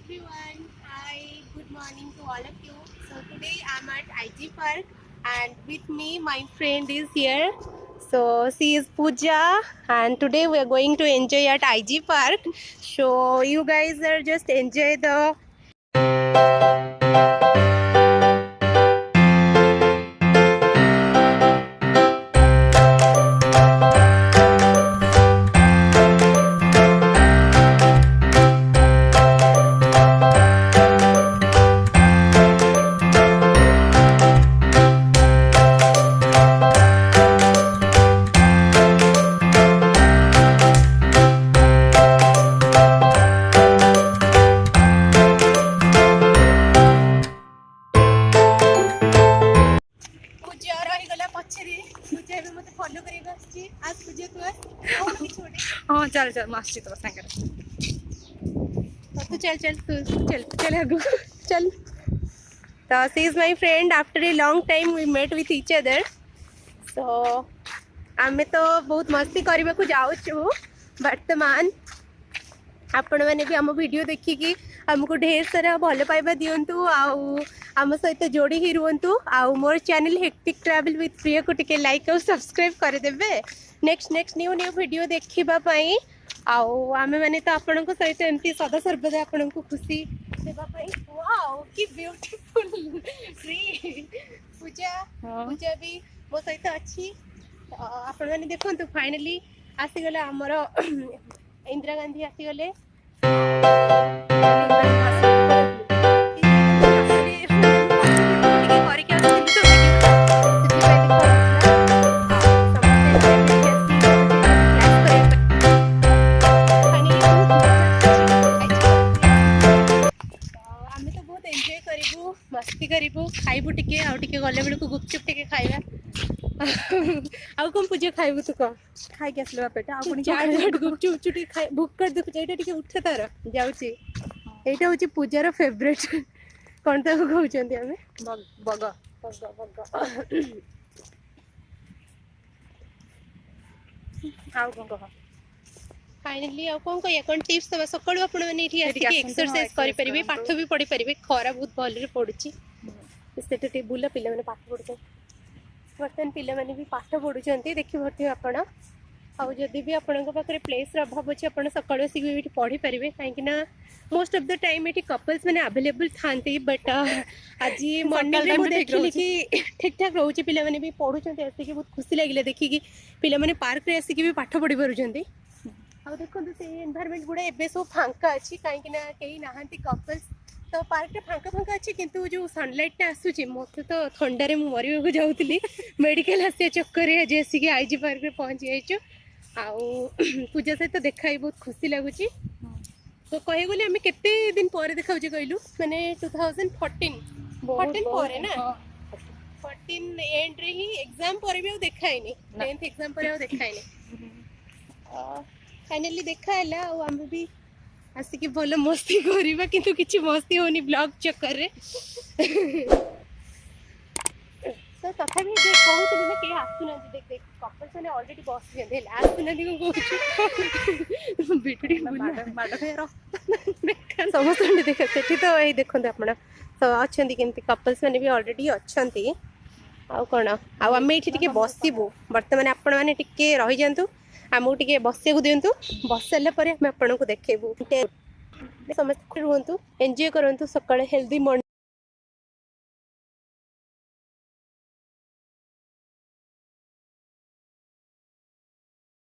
everyone. Hi, good morning to all of you. So today I'm at IG Park and with me my friend is here. So she is Pooja and today we are going to enjoy at IG Park. So you guys are just enjoy the पूजा रहीगला पछरे पूजा भी मते follow करेगा आछि आज पूजा तू आस और भी छोड़े हाँ चल चल मस्ती तो सागर तू चल चल तू चल चल आगो चल तो she is my friend after a long time we met with each other so आमे तो बहुत मस्ती करबा को जाउछु वर्तमान आपण मैंने भी आम वीडियो देखिकी आमको ढेर सारा भल पाइबा दियंतु आउ आम सहित जोड़ी ही रुहंतु आउ मोर चैनल हेक्टिक ट्रैवल विथ प्रिया को टिके लाइक और सब्सक्राइब कर देबे नेक्स्ट न्यू न्यू वीडियो देखिबा पई आउ आमे माने तो आपण को सहित एमती सदा सर्वदा आपण को खुशी देबा पई वाओ की ब्यूटीफुल ट्री पूजा पूजा भी मो सहित अछि आपण माने देखंतु फाइनली आसी गला हमर इंदिरा गांधी आसी गले मस्ती करू खाइबू टिके आउ टिके गले बेलू गुपचुप टिके खाइबा आउ कौन पूजा खाइबू तू कह खाई के आसले बापेटा आपण चाट गुपचुप टिके खाइ भूख कर देखु एटा टिके उठे तार जाउची एटा होची पूजार फेवरेट कोन ताको कहउचंती हमें बग आउ कौन कह फाइनली आउ कौन कहिया कोन टिप्स दबा सकाळू आपण माने एठी आसी एक्सरसाइज करि परिबे पाठ भी पढि परिबे खरा बहुत भल रे पडुची सेटा टेबुल पिला माने पाठ पढुचे बर्तन पिला माने भी पाठ पढुचंती देखि भरती आपण आउ जदि भी आपण पाखे प्लेस अभाव अच्छे आप सकाल आसिक पढ़ी पारे कहीं मोस्ट ऑफ द टाइम ये कपल्स मैंने अवेलेबल था बट आज मॉर्निंग में देखिली कि ठीक ठाक रोचे पिला माने भी पढ़ुं आसिक बहुत खुशी लगे देखिकी पिला माने पार्क रे आसिक भी पाठ पढ़ी पारुछंती आ देखो से एनवायरनमेंट गुड़ा एबे सब फांका अच्छी कहीं कहीं नहांती कपल्स तो पार्क टे फांका फांका अच्छी किंतु जो सनलाइट आसूची मत तो थंडारे मु मरिबा जाऊली मेडिकल आसिया चक्कर आज आसिक आईजी पार्क रे पहुंची जाइछु आउ पूजा सहित देखा बहुत खुशी लगुच तो कहे गले आम केते दिन पर देखा कहलु माने 2014 पर ना 14 एंड रे ही एग्जाम पर भी देखाइनी 10th एग्जाम पर देखाइनी फाइनली देखा है आम भी आसिक भल मस्ती करवा किंतु किछि मस्ती होनी ब्लॉग चक्कर रे तो तथा भी कहूँ ना कहीं आसुना देख देख कपल्स मैंने ऑलरेडी बस गए आसुना समस्त देख से तो यही देखते आप अच्छा केमती कपल्स मैंने भी ऑलरेडी अच्छा आउ कौन आम ये बसबू बर्तमान आपण मैंने टिके रही जातु आमको टे बसू दिंतु बस सारापर आम आपको देखेबू समस्त रुहतु एंजॉय करूँ सकाଳେ हेल्दी मॉर्निंग